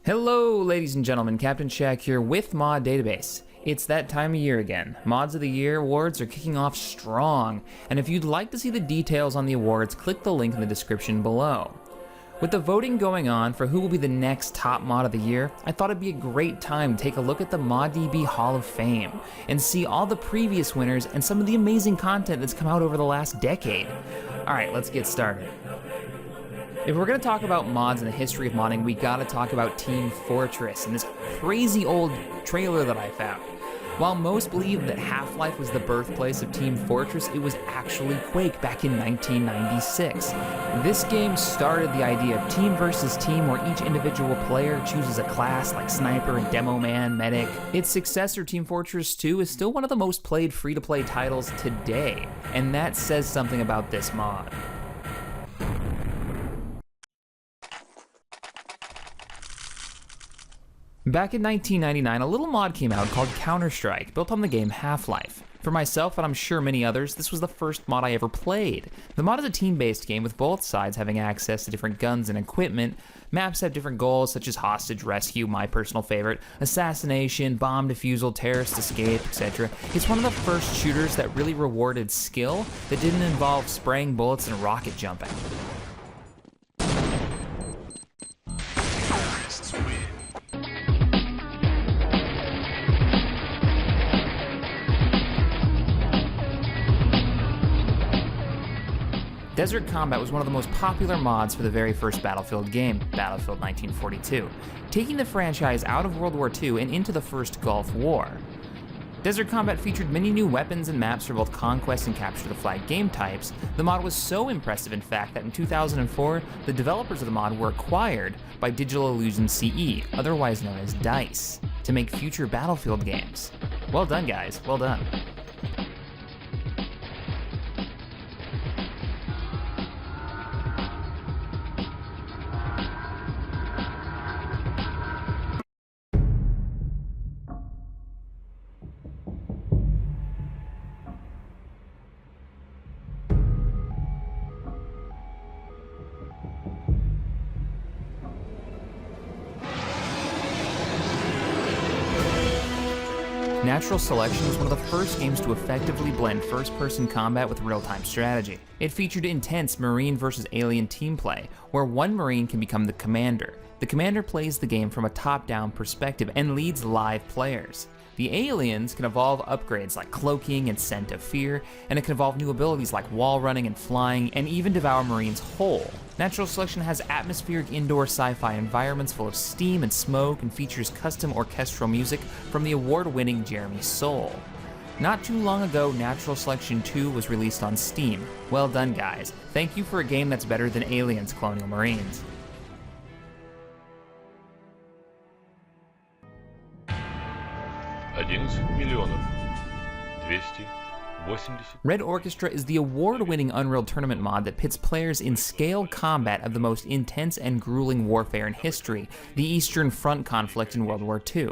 Hello ladies and gentlemen, Captain Shack here with Mod Database. It's that time of year again. Mods of the Year awards are kicking off strong, and if you'd like to see the details on the awards, click the link in the description below. With the voting going on for who will be the next top mod of the year, I thought it'd be a great time to take a look at the ModDB Hall of Fame and see all the previous winners and some of the amazing content that's come out over the last decade. Alright, let's get started. If we're going to talk about mods and the history of modding, we gotta talk about Team Fortress and this crazy old trailer that I found. While most believe that Half-Life was the birthplace of Team Fortress, it was actually Quake back in 1996. This game started the idea of team versus team, where each individual player chooses a class like Sniper, Demo Man, Medic. Its successor, Team Fortress 2, is still one of the most played free-to-play titles today, and that says something about this mod. Back in 1999, a little mod came out called Counter-Strike, built on the game Half-Life. For myself, and I'm sure many others, this was the first mod I ever played. The mod is a team-based game with both sides having access to different guns and equipment. Maps have different goals such as hostage rescue, my personal favorite, assassination, bomb defusal, terrorist escape, etc. It's one of the first shooters that really rewarded skill that didn't involve spraying bullets and rocket jumping. Desert Combat was one of the most popular mods for the very first Battlefield game, Battlefield 1942, taking the franchise out of World War II and into the first Gulf War. Desert Combat featured many new weapons and maps for both Conquest and Capture the Flag game types. The mod was so impressive, in fact, that in 2004, the developers of the mod were acquired by Digital Illusion CE, otherwise known as DICE, to make future Battlefield games. Well done, guys, well done. Natural Selection was one of the first games to effectively blend first-person combat with real-time strategy. It featured intense Marine versus Alien team play, where one Marine can become the commander. The commander plays the game from a top-down perspective and leads live players. The aliens can evolve upgrades like cloaking and scent of fear, and it can evolve new abilities like wall running and flying, and even devour Marines whole. Natural Selection has atmospheric indoor sci-fi environments full of steam and smoke, and features custom orchestral music from the award-winning Jeremy Soule. Not too long ago, Natural Selection 2 was released on Steam. Well done, guys. Thank you for a game that's better than Aliens Colonial Marines. Red Orchestra is the award-winning Unreal Tournament mod that pits players in scale combat of the most intense and grueling warfare in history, the Eastern Front conflict in World War II.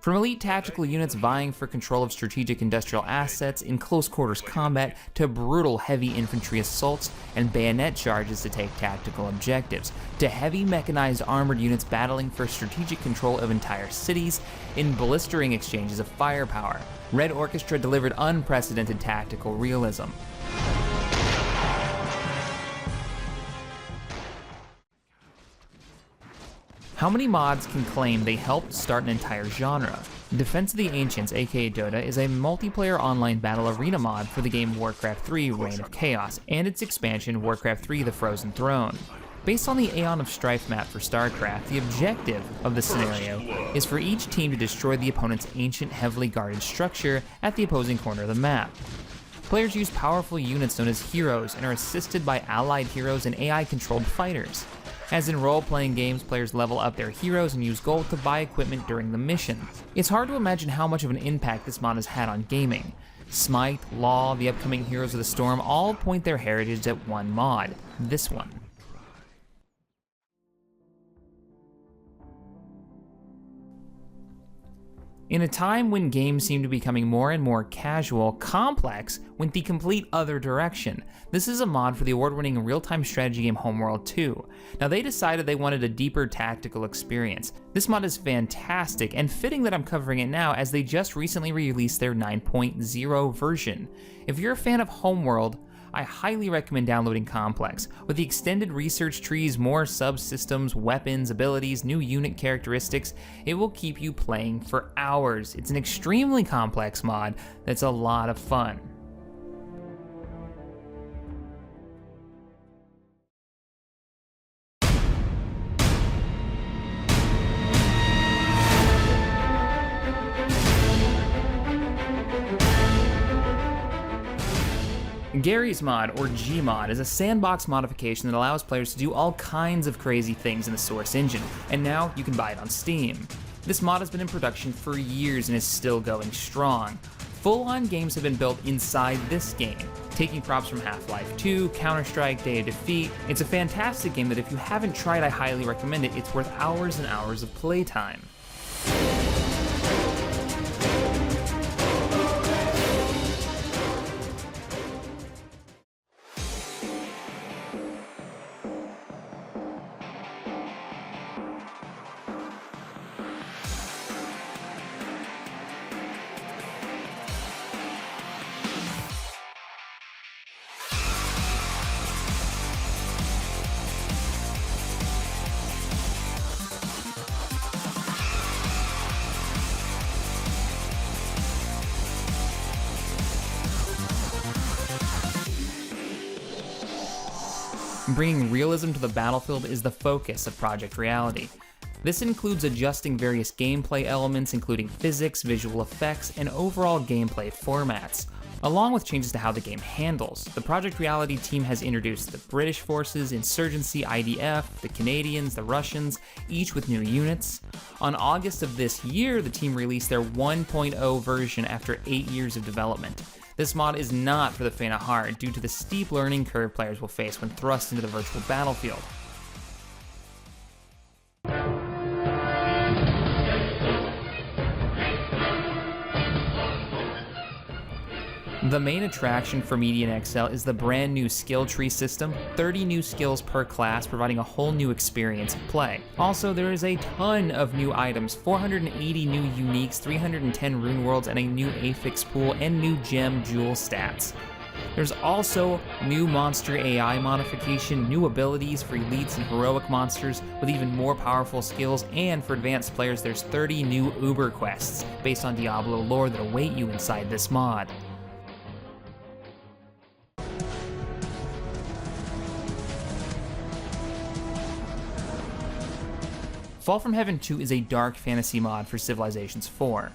From elite tactical units vying for control of strategic industrial assets in close quarters combat, to brutal heavy infantry assaults and bayonet charges to take tactical objectives, to heavy mechanized armored units battling for strategic control of entire cities in blistering exchanges of firepower, Red Orchestra delivered unprecedented tactical realism. How many mods can claim they helped start an entire genre? Defense of the Ancients, aka Dota, is a multiplayer online battle arena mod for the game Warcraft 3 Reign of Chaos, and its expansion Warcraft 3 The Frozen Throne. Based on the Aeon of Strife map for StarCraft, the objective of the scenario is for each team to destroy the opponent's ancient, heavily guarded structure at the opposing corner of the map. Players use powerful units known as heroes and are assisted by allied heroes and AI-controlled fighters. As in role-playing games, players level up their heroes and use gold to buy equipment during the mission. It's hard to imagine how much of an impact this mod has had on gaming. Smite, Law, the upcoming Heroes of the Storm all point their heritage at one mod, this one. In a time when games seem to be becoming more and more casual, Complex went the complete other direction. This is a mod for the award-winning real-time strategy game Homeworld 2. Now they decided they wanted a deeper tactical experience. This mod is fantastic and fitting that I'm covering it now as they just recently released their 9.0 version. If you're a fan of Homeworld, I highly recommend downloading Complex. With the extended research trees, more subsystems, weapons, abilities, new unit characteristics, it will keep you playing for hours. It's an extremely complex mod that's a lot of fun. Garry's mod, or Gmod, is a sandbox modification that allows players to do all kinds of crazy things in the source engine, and now you can buy it on Steam. This mod has been in production for years and is still going strong. Full-on games have been built inside this game, taking props from Half-Life 2, Counter-Strike, Day of Defeat. It's a fantastic game that if you haven't tried, I highly recommend it. It's worth hours and hours of playtime. Bringing realism to the battlefield is the focus of Project Reality. This includes adjusting various gameplay elements, including physics, visual effects, and overall gameplay formats, along with changes to how the game handles. The Project Reality team has introduced the British forces, Insurgency, IDF, the Canadians, the Russians, each with new units. On August of this year, the team released their 1.0 version after 8 years of development. This mod is not for the faint of heart due to the steep learning curve players will face when thrust into the virtual battlefield. The main attraction for Median XL is the brand new skill tree system, 30 new skills per class, providing a whole new experience of play. Also, there is a ton of new items, 480 new uniques, 310 rune worlds, and a new affix pool, and new gem jewel stats. There's also new monster AI modification, new abilities for elites and heroic monsters with even more powerful skills, and for advanced players there's 30 new Uber quests based on Diablo lore that await you inside this mod. Fall from Heaven 2 is a dark fantasy mod for Civilizations 4.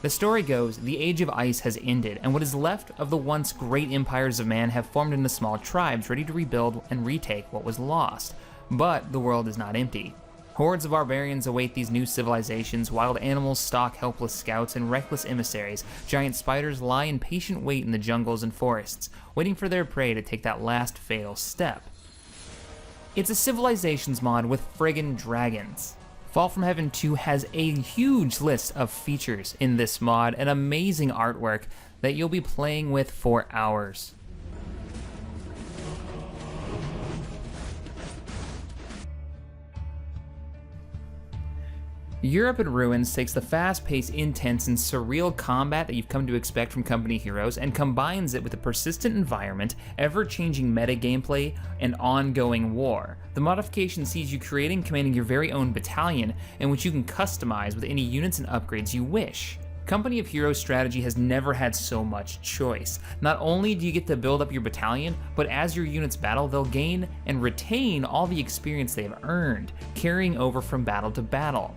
The story goes, the Age of Ice has ended, and what is left of the once great empires of man have formed into small tribes ready to rebuild and retake what was lost. But the world is not empty. Hordes of barbarians await these new civilizations, wild animals stalk helpless scouts and reckless emissaries, giant spiders lie in patient wait in the jungles and forests, waiting for their prey to take that last fatal step. It's a Civilizations mod with friggin' dragons. Fall from Heaven 2 has a huge list of features in this mod and amazing artwork that you'll be playing with for hours. Europe in Ruins takes the fast-paced, intense, and surreal combat that you've come to expect from company heroes and combines it with a persistent environment, ever-changing meta gameplay, and ongoing war. The modification sees you creating and commanding your very own battalion, in which you can customize with any units and upgrades you wish. Company of Heroes strategy has never had so much choice. Not only do you get to build up your battalion, but as your units battle, they'll gain and retain all the experience they've earned, carrying over from battle to battle.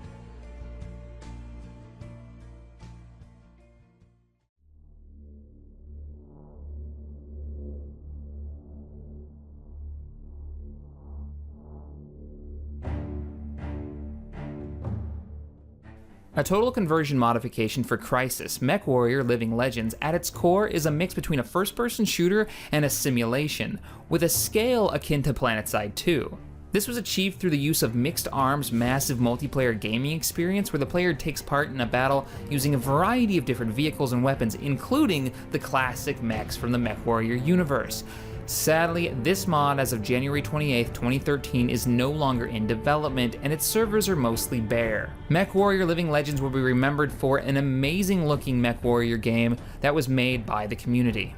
A total conversion modification for Crysis, MechWarrior Living Legends, at its core is a mix between a first-person shooter and a simulation, with a scale akin to PlanetSide 2. This was achieved through the use of Mixed Arms' massive multiplayer gaming experience, where the player takes part in a battle using a variety of different vehicles and weapons, including the classic mechs from the MechWarrior universe. Sadly, this mod as of January 28, 2013 is no longer in development, and its servers are mostly bare. MechWarrior Living Legends will be remembered for an amazing looking MechWarrior game that was made by the community.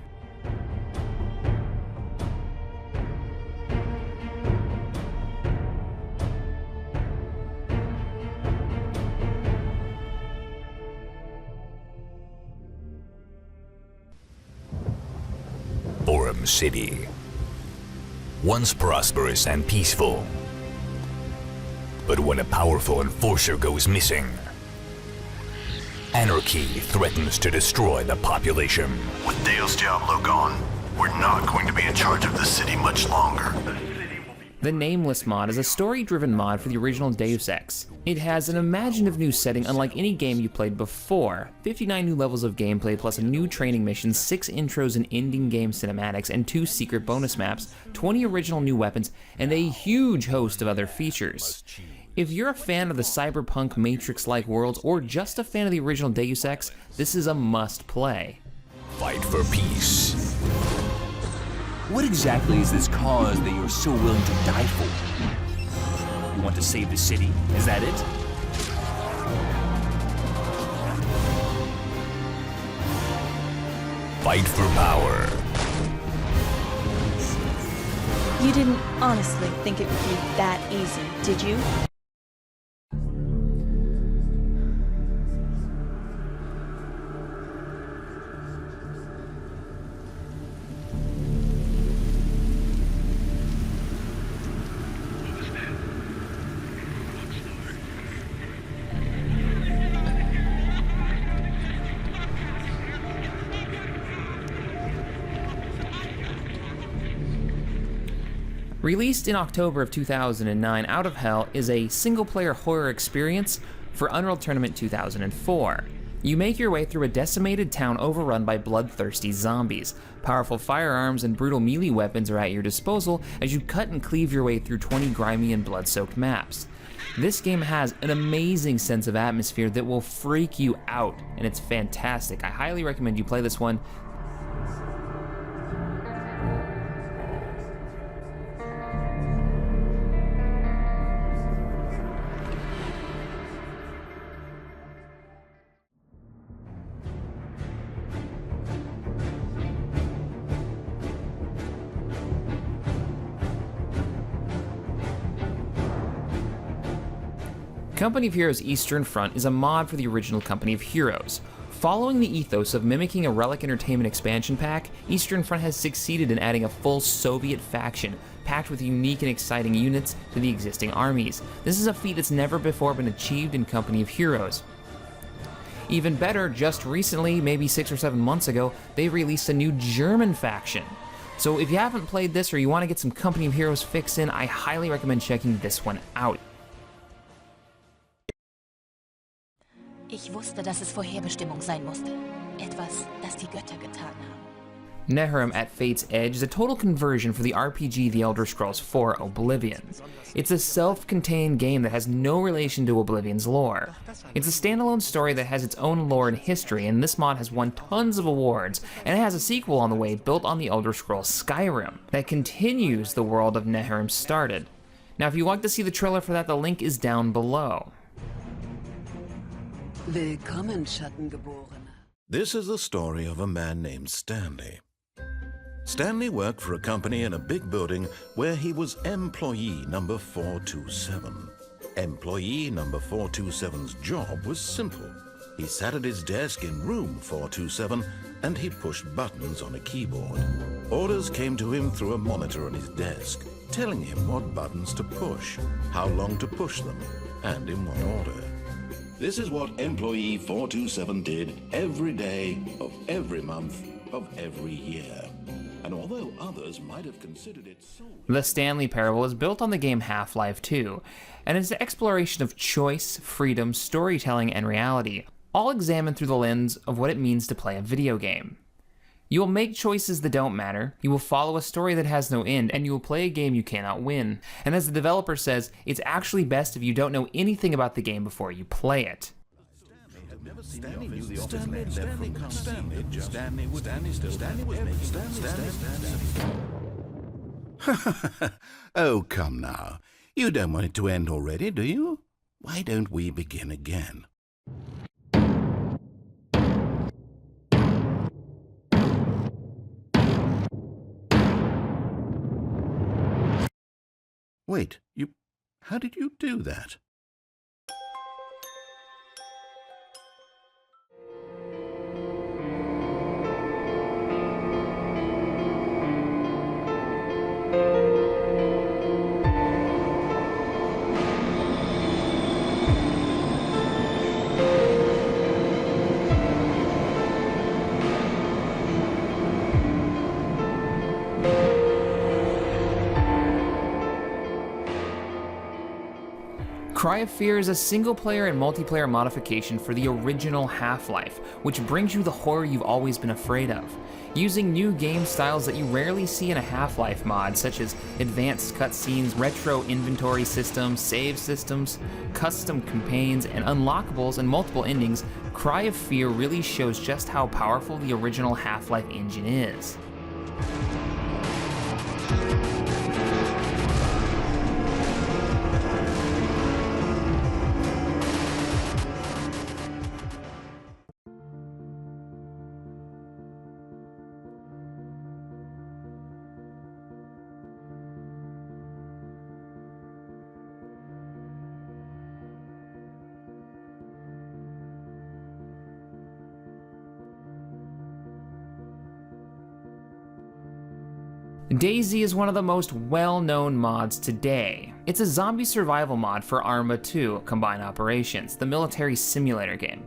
City. Once prosperous and peaceful. But when a powerful enforcer goes missing, anarchy threatens to destroy the population. With Deus Diablo gone, we're not going to be in charge of the city much longer. The Nameless Mod is a story-driven mod for the original Deus Ex. It has an imaginative new setting unlike any game you played before, 59 new levels of gameplay plus a new training mission, 6 intros and ending game cinematics, and 2 secret bonus maps, 20 original new weapons, and a huge host of other features. If you're a fan of the cyberpunk Matrix-like worlds, or just a fan of the original Deus Ex, this is a must-play. Fight for peace. What exactly is this cause that you're so willing to die for? You want to save the city, is that it? Fight for power. You didn't honestly think it would be that easy, did you? Released in October of 2009, Out of Hell is a single-player horror experience for Unreal Tournament 2004. You make your way through a decimated town overrun by bloodthirsty zombies. Powerful firearms and brutal melee weapons are at your disposal as you cut and cleave your way through 20 grimy and blood-soaked maps. This game has an amazing sense of atmosphere that will freak you out, and it's fantastic. I highly recommend you play this one. Company of Heroes Eastern Front is a mod for the original Company of Heroes. Following the ethos of mimicking a Relic Entertainment expansion pack, Eastern Front has succeeded in adding a full Soviet faction, packed with unique and exciting units to the existing armies. This is a feat that's never before been achieved in Company of Heroes. Even better, just recently, maybe 6 or 7 months ago, they released a new German faction. So if you haven't played this or you want to get some Company of Heroes fix in, I highly recommend checking this one out. Ich wusste, dass es Vorherbestimmung sein musste. Etwas, das die Götter getan haben. Nehrim at Fate's Edge is a total conversion for the RPG The Elder Scrolls IV: Oblivion. It's a self-contained game that has no relation to Oblivion's lore. It's a standalone story that has its own lore and history, and this mod has won tons of awards, and it has a sequel on the way built on The Elder Scrolls Skyrim that continues the world of Nehrim started. Now if you want to see the trailer for that, the link is down below. Willkommen, Schattengeborene. This is the story of a man named Stanley. Stanley worked for a company in a big building where he was employee number 427. Employee number 427's job was simple. He sat at his desk in room 427 and he pushed buttons on a keyboard. Orders came to him through a monitor on his desk, telling him what buttons to push, how long to push them, and in what order. This is what employee 427 did every day of every month of every year. And although others might have considered it so... The Stanley Parable is built on the game Half-Life 2, and it's an exploration of choice, freedom, storytelling, and reality, all examined through the lens of what it means to play a video game. You will make choices that don't matter, you will follow a story that has no end, and you will play a game you cannot win. And as the developer says, it's actually best if you don't know anything about the game before you play it. Stanley knew the office man left from Stanley was Oh, come now. You don't want it to end already, do you? Why don't we begin again? Wait, how did you do that? Cry of Fear is a single-player and multiplayer modification for the original Half-Life, which brings you the horror you've always been afraid of. Using new game styles that you rarely see in a Half-Life mod, such as advanced cutscenes, retro inventory systems, save systems, custom campaigns, and unlockables and multiple endings, Cry of Fear really shows just how powerful the original Half-Life engine is. DayZ is one of the most well-known mods today. It's a zombie survival mod for Arma 2 Combined Operations, the military simulator game.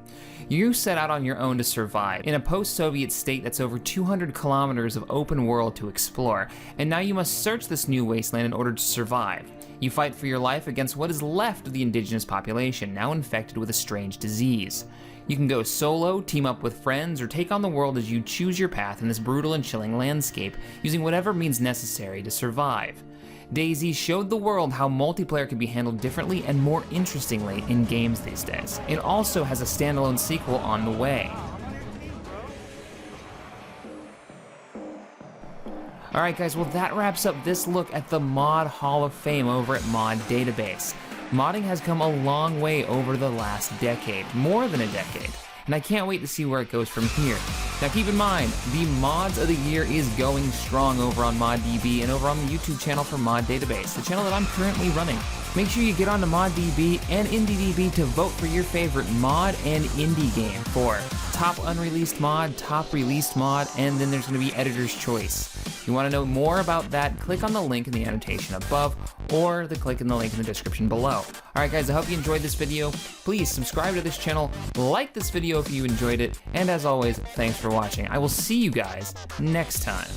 You set out on your own to survive in a post-Soviet state that's over 200 kilometers of open world to explore, and now you must search this new wasteland in order to survive. You fight for your life against what is left of the indigenous population, now infected with a strange disease. You can go solo, team up with friends, or take on the world as you choose your path in this brutal and chilling landscape, using whatever means necessary to survive. DayZ showed the world how multiplayer can be handled differently and more interestingly in games these days. It also has a standalone sequel on the way. Alright guys, well that wraps up this look at the Mod Hall of Fame over at ModDB. Modding has come a long way over the last decade, more than a decade, and I can't wait to see where it goes from here. Now keep in mind, the Mods of the Year is going strong over on ModDB and over on the YouTube channel for ModDB, the channel that I'm currently running. Make sure you get onto ModDB and IndieDB to vote for your favorite mod and indie game for top unreleased mod, top released mod, and then there's going to be editor's choice. If you want to know more about that, click on the link in the annotation above or click in the link in the description below. Alright guys, I hope you enjoyed this video. Please subscribe to this channel, like this video if you enjoyed it, and as always, thanks for watching. I will see you guys next time.